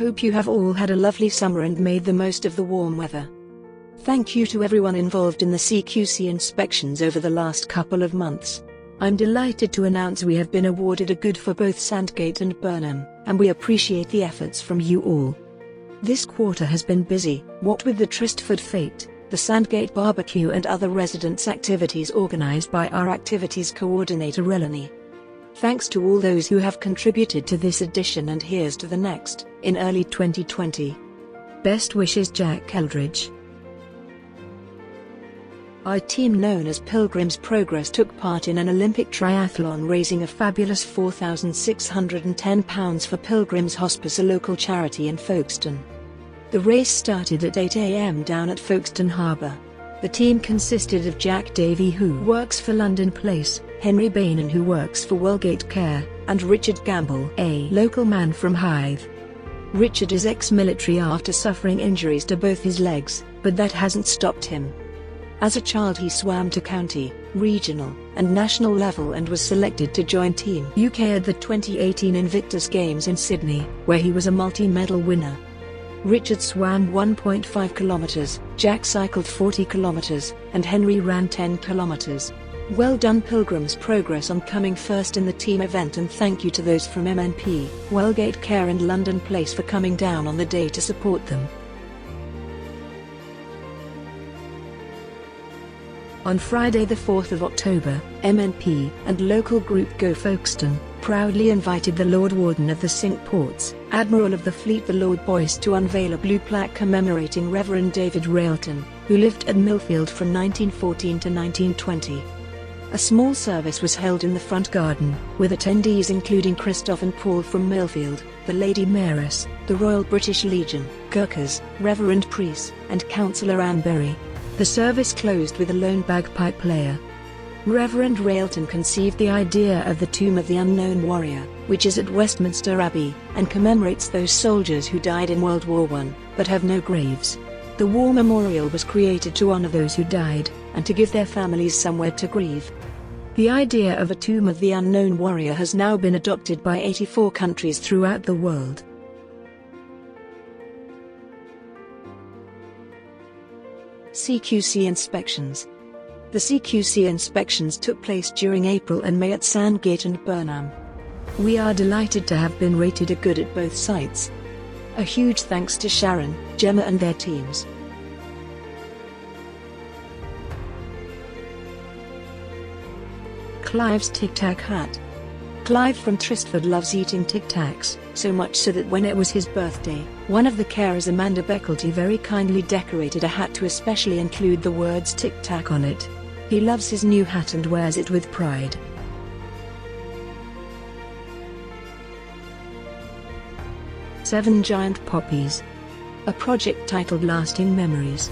hope you have all had a lovely summer and made the most of the warm weather. Thank you to everyone involved in the CQC inspections over the last couple of months. I'm delighted to announce we have been awarded a good for both Sandgate and Burnham, and we appreciate the efforts from you all. This quarter has been busy, what with the Tristford Fete, the Sandgate barbecue and other residents' activities organised by our activities coordinator Eleni. Thanks to all those who have contributed to this edition, and here's to the next, in early 2020. Best wishes, Jack Eldridge. Our team known as Pilgrims Progress took part in an Olympic triathlon, raising a fabulous £4,610 for Pilgrims Hospice, a local charity in Folkestone. The race started at 8 a.m. down at Folkestone Harbour. The team consisted of Jack Davey, who works for London Place, Henry Bainan, who works for Wellgate Care, and Richard Gamble, a local man from Hythe. Richard is ex-military after suffering injuries to both his legs, but that hasn't stopped him. As a child he swam to county, regional, and national level and was selected to join Team UK at the 2018 Invictus Games in Sydney, where he was a multi-medal winner. Richard swam 1.5 kilometres, Jack cycled 40 kilometres, and Henry ran 10 kilometres. Well done Pilgrims Progress on coming first in the team event, and thank you to those from MNP, Wellgate Care and London Place for coming down on the day to support them. On Friday the 4th of October, MNP and local group Go Folkestone proudly invited the Lord Warden of the Cinque Ports, Admiral of the Fleet the Lord Boyce, to unveil a blue plaque commemorating Rev David Railton, who lived at Millfield from 1914 to 1920. A small service was held in the front garden, with attendees including Christoph and Paul from Millfield, the Lady Mayoress, the Royal British Legion, Gurkhas, Reverend Priest, and Councillor Anne Berry. The service closed with a lone bagpipe player. Reverend Railton conceived the idea of the Tomb of the Unknown Warrior, which is at Westminster Abbey, and commemorates those soldiers who died in World War I, but have no graves. The War Memorial was created to honour those who died, and to give their families somewhere to grieve. The idea of a Tomb of the Unknown Warrior has now been adopted by 84 countries throughout the world. CQC Inspections. The CQC inspections took place during April and May at Sandgate and Burnham. We are delighted to have been rated a good at both sites. A huge thanks to Sharon, Gemma and their teams. Clive's Tic Tac Hat. Clive from Tristford loves eating Tic Tacs, so much so that when it was his birthday, one of the carers, Amanda Beckelty, very kindly decorated a hat to especially include the words Tic Tac on it. He loves his new hat and wears it with pride. Seven Giant Poppies. A project titled Lasting Memories.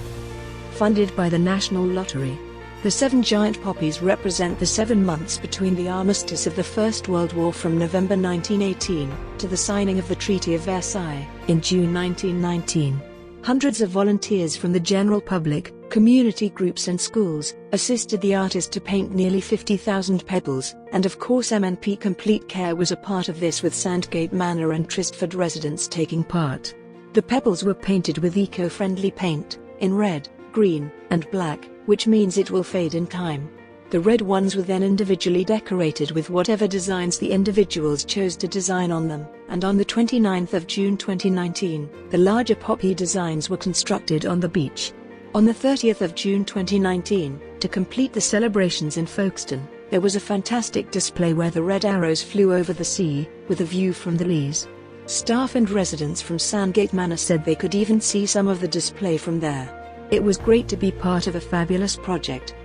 Funded by the National Lottery. The 7 giant poppies represent the 7 months between the armistice of the First World War from November 1918 to the signing of the Treaty of Versailles in June 1919. Hundreds of volunteers from the general public, community groups and schools assisted the artist to paint nearly 50,000 pebbles, and of course MNP Complete Care was a part of this, with Sandgate Manor and Tristford residents taking part. The pebbles were painted with eco-friendly paint, in red, green, and black, which means it will fade in time. The red ones were then individually decorated with whatever designs the individuals chose to design on them, and on the 29th of June 2019, the larger poppy designs were constructed on the beach. On the 30th of June 2019, to complete the celebrations in Folkestone, there was a fantastic display where the red arrows flew over the sea, with a view from the Leas. Staff and residents from Sandgate Manor said they could even see some of the display from there. It was great to be part of a fabulous project.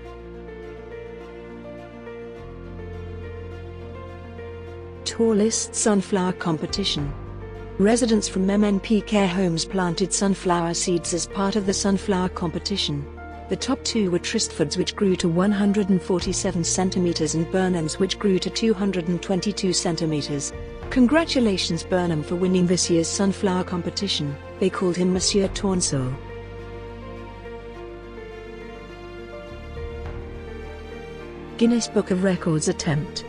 Tallest Sunflower Competition. Residents from MNP care homes planted sunflower seeds as part of the sunflower competition. The top 2 were Tristford's, which grew to 147 centimetres, and Burnham's, which grew to 222 centimetres. Congratulations Burnham for winning this year's sunflower competition. They called him Monsieur Tournesol. Guinness Book of Records attempt.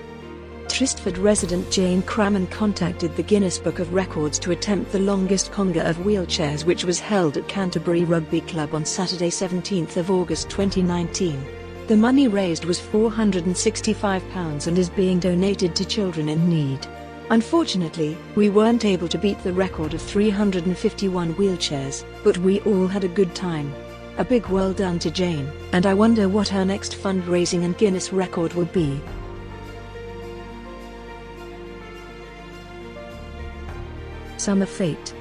Tristford resident Jane Craman contacted the Guinness Book of Records to attempt the longest conga of wheelchairs, which was held at Canterbury Rugby Club on Saturday 17th of August 2019. The money raised was £465 and is being donated to children in need. Unfortunately, we weren't able to beat the record of 351 wheelchairs, but we all had a good time. A big well done to Jane, and I wonder what her next fundraising and Guinness record will be. Summer Fete.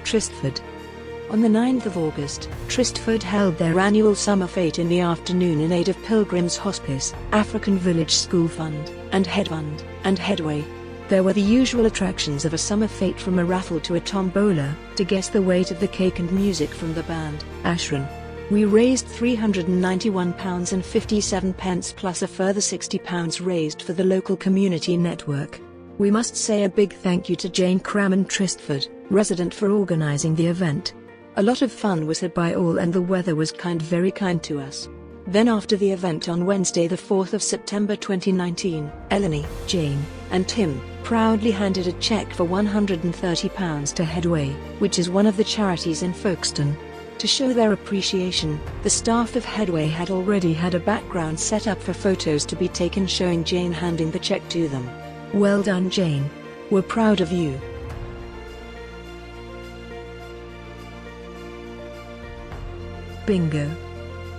Tristford. On the 9th of August, Tristford held their annual Summer Fete in the afternoon in aid of Pilgrims Hospice, African Village School Fund, and Headway. There were the usual attractions of a summer fete, from a raffle to a tombola, to guess the weight of the cake, and music from the band, Ashran. We raised £391.57 plus a further £60 raised for the local community network. We must say a big thank you to Jane Craman Tristford, resident, for organising the event. A lot of fun was had by all, and the weather was very kind to us. Then after the event on Wednesday the 4th of September 2019, Eleni, Jane, and Tim proudly handed a cheque for £130 to Headway, which is one of the charities in Folkestone. To show their appreciation, the staff of Headway had already had a background set up for photos to be taken showing Jane handing the cheque to them. Well done, Jane. We're proud of you. Bingo.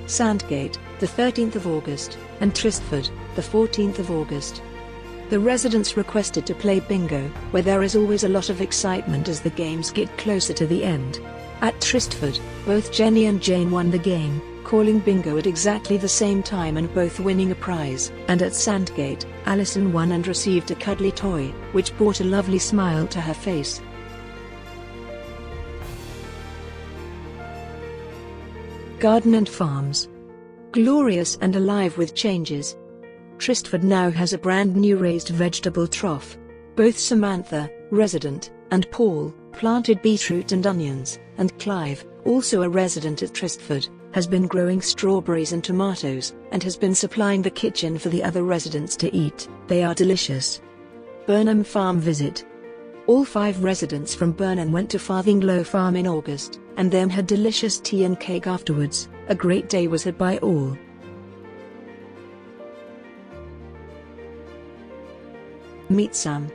Sandgate, the 13th of August, and Tristford, the 14th of August. The residents requested to play bingo, where there is always a lot of excitement as the games get closer to the end. At Tristford, both Jenny and Jane won the game, calling bingo at exactly the same time and both winning a prize. And at Sandgate, Alison won and received a cuddly toy, which brought a lovely smile to her face. Garden and Farms. Glorious and alive with changes. Tristford now has a brand new raised vegetable trough. Both Samantha, resident, and Paul planted beetroot and onions, and Clive, also a resident at Tristford, has been growing strawberries and tomatoes, and has been supplying the kitchen for the other residents to eat. They are delicious. Burnham Farm visit. All 5 residents from Burnham went to Farthinglow Farm in August, and then had delicious tea and cake afterwards. A great day was had by all. Meet Sam.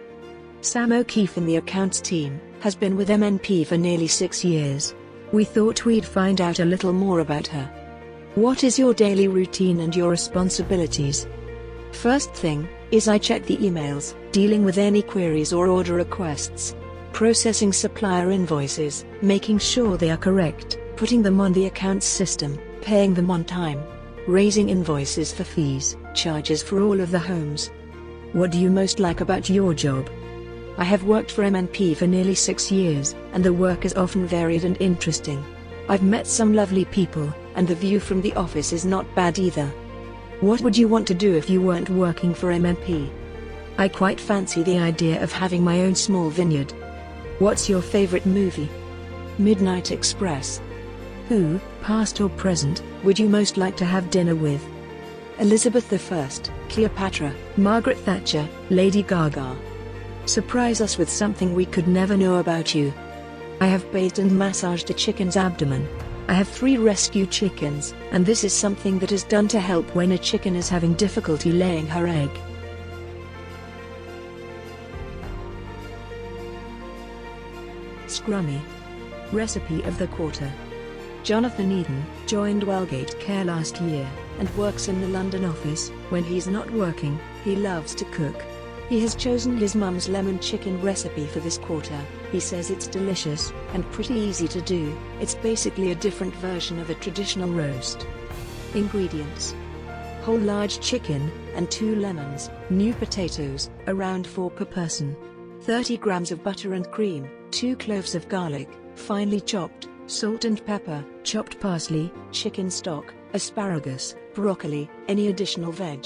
Sam O'Keefe in the accounts team has been with MNP for nearly 6 years. We thought we'd find out a little more about her. What is your daily routine and your responsibilities? First thing is I check the emails, dealing with any queries or order requests. Processing supplier invoices, making sure they are correct, putting them on the accounts system, paying them on time. Raising invoices for fees, charges for all of the homes. What do you most like about your job? I have worked for MNP for nearly 6 years, and the work is often varied and interesting. I've met some lovely people, and the view from the office is not bad either. What would you want to do if you weren't working for MNP? I quite fancy the idea of having my own small vineyard. What's your favorite movie? Midnight Express. Who, past or present, would you most like to have dinner with? Elizabeth I, Cleopatra, Margaret Thatcher, Lady Gaga. Surprise us with something we could never know about you. I have bathed and massaged a chicken's abdomen. I have 3 rescue chickens, and this is something that is done to help when a chicken is having difficulty laying her egg. Scrummy. Recipe of the quarter. Jonathan Eden joined Wellgate Care last year, and works in the London office. When he's not working, he loves to cook. He has chosen his mum's lemon chicken recipe for this quarter. He says it's delicious, and pretty easy to do. It's basically a different version of a traditional roast. Ingredients: whole large chicken, and 2 lemons, new potatoes, around 4 per person. 30 grams of butter and cream, 2 cloves of garlic, finely chopped, salt and pepper, chopped parsley, chicken stock, asparagus, broccoli, any additional veg.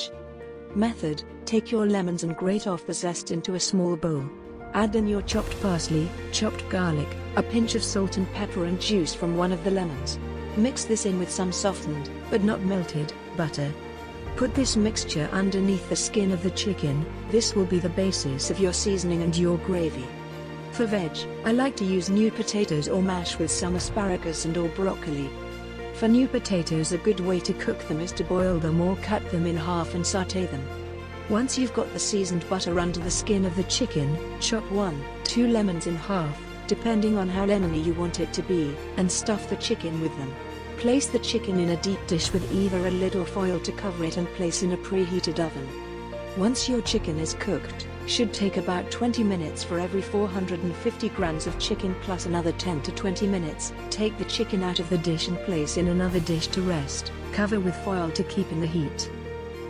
Method: take your lemons and grate off the zest into a small bowl. Add in your chopped parsley, chopped garlic, a pinch of salt and pepper and juice from one of the lemons. Mix this in with some softened, but not melted, butter. Put this mixture underneath the skin of the chicken. This will be the basis of your seasoning and your gravy. For veg, I like to use new potatoes or mash with some asparagus and or broccoli. For new potatoes, a good way to cook them is to boil them or cut them in half and sauté them. Once you've got the seasoned butter under the skin of the chicken, chop 1-2 lemons in half, depending on how lemony you want it to be, and stuff the chicken with them. Place the chicken in a deep dish with either a lid or foil to cover it and place in a preheated oven. Once your chicken is cooked, should take about 20 minutes for every 450 grams of chicken plus another 10 to 20 minutes. Take the chicken out of the dish and place in another dish to rest, cover with foil to keep in the heat.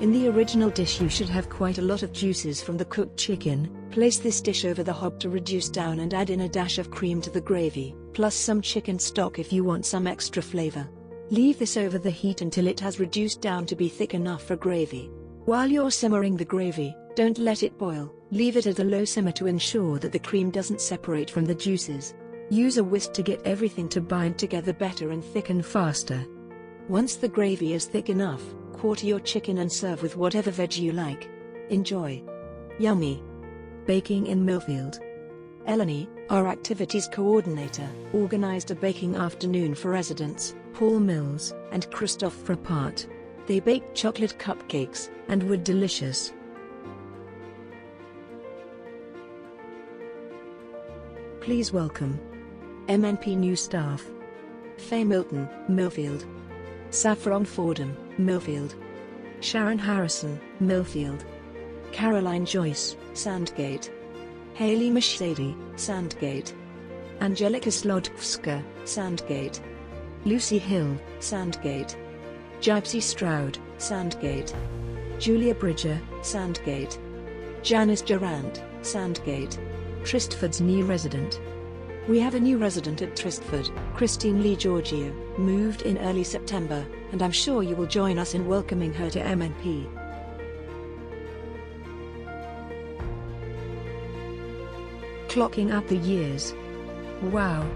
In the original dish you should have quite a lot of juices from the cooked chicken. Place this dish over the hob to reduce down and add in a dash of cream to the gravy, plus some chicken stock if you want some extra flavor. Leave this over the heat until it has reduced down to be thick enough for gravy. While you're simmering the gravy, don't let it boil, leave it at a low simmer to ensure that the cream doesn't separate from the juices. Use a whisk to get everything to bind together better and thicken faster. Once the gravy is thick enough, quarter your chicken and serve with whatever veg you like. Enjoy. Yummy. Baking in Millfield. Eleni, our activities coordinator, organized a baking afternoon for residents, Paul Mills and Christophe Frappart. They baked chocolate cupcakes, and were delicious. Please welcome MNP new staff. Faye Milton, Millfield. Saffron Fordham, Millfield. Sharon Harrison, Millfield. Caroline Joyce, Sandgate. Hayley Mashadi, Sandgate. Angelika Slodkowska, Sandgate. Lucy Hill, Sandgate. Gypsy Stroud, Sandgate. Julia Bridger, Sandgate. Janice Durant, Sandgate. Tristford's new resident. We have a new resident at Tristford, Christine Lee Giorgio, moved in early September, and I'm sure you will join us in welcoming her to MNP. Clocking out the years. Wow!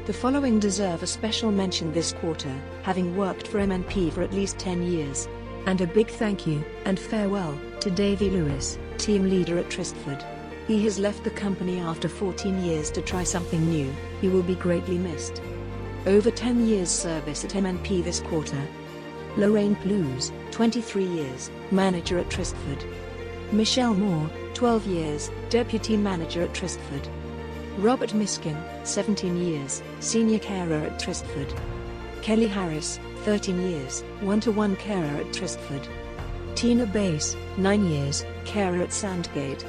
The following deserve a special mention this quarter, having worked for MNP for at least 10 years. And a big thank you, and farewell, to Davy Lewis, team leader at Tristford. He has left the company after 14 years to try something new. He will be greatly missed. Over 10 years service at MNP this quarter. Lorraine Blues, 23 years, manager at Tristford. Michelle Moore, 12 years, deputy manager at Tristford. Robert Miskin, 17 years, senior carer at Tristford. Kelly Harris, 13 years, one-to-one carer at Tristford. Tina Bass, 9 years, carer at Sandgate.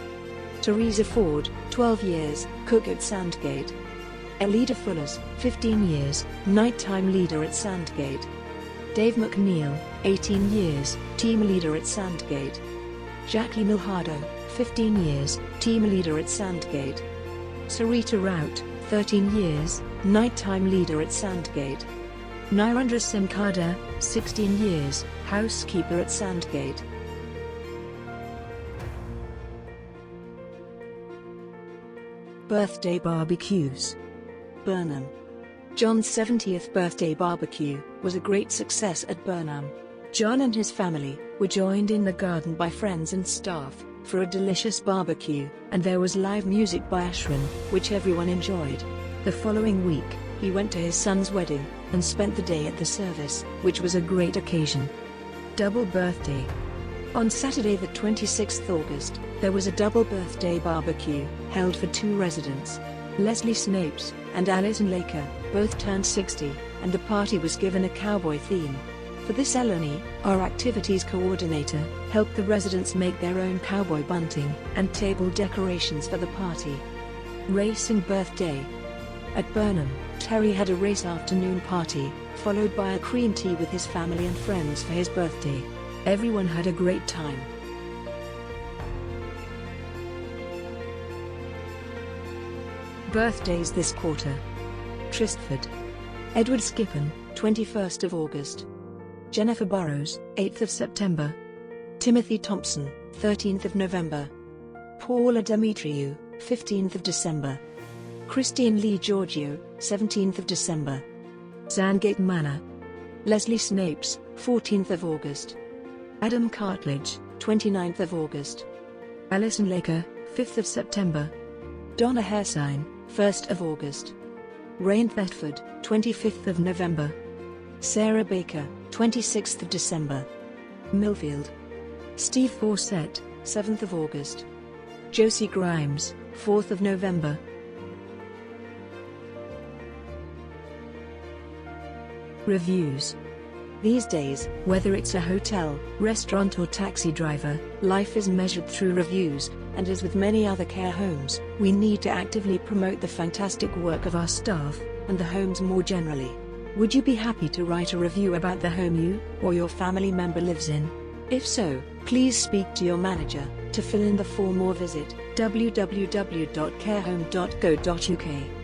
Teresa Ford, 12 years, cook at Sandgate. Elida Fullers, 15 years, nighttime leader at Sandgate. Dave McNeil, 18 years, team leader at Sandgate. Jackie Milhado, 15 years, team leader at Sandgate. Sarita Rout, 13 years, nighttime leader at Sandgate. Nirendra Simkada, 16 years, housekeeper at Sandgate. Birthday barbecues. Burnham. John's 70th birthday barbecue was a great success at Burnham. John and his family were joined in the garden by friends and staff for a delicious barbecue, and there was live music by Ashran, which everyone enjoyed. The following week, he went to his son's wedding and spent the day at the service, which was a great occasion. Double birthday. On Saturday the 26th August, there was a double birthday barbecue held for two residents. Leslie Snapes and Alison Laker both turned 60, and the party was given a cowboy theme. For this, Eleni, our activities coordinator, helped the residents make their own cowboy bunting and table decorations for the party. Racing birthday. At Burnham, Terry had a race afternoon party, followed by a cream tea with his family and friends for his birthday. Everyone had a great time. Birthdays this quarter. Tristford. Edward Skippen, 21st of August. Jennifer Burrows, 8th of September. Timothy Thompson, 13th of November. Paula Demetriou, 15th of December. Christine Lee Giorgio, 17th of December. Sandgate Manor. Leslie Snapes, 14th of August. Adam Cartledge, 29th of August. Alison Laker, 5th of September. Donna Hairsign, 1st of August. Rain Thetford, 25th of November. Sarah Baker, 26th of December. Millfield. Steve Fawcett, 7th of August. Josie Grimes, 4th of November. Reviews. These days, whether it's a hotel, restaurant or taxi driver, life is measured through reviews, and as with many other care homes, we need to actively promote the fantastic work of our staff, and the homes more generally. Would you be happy to write a review about the home you, or your family member lives in? If so, please speak to your manager. To fill in the form or visit www.carehome.co.uk.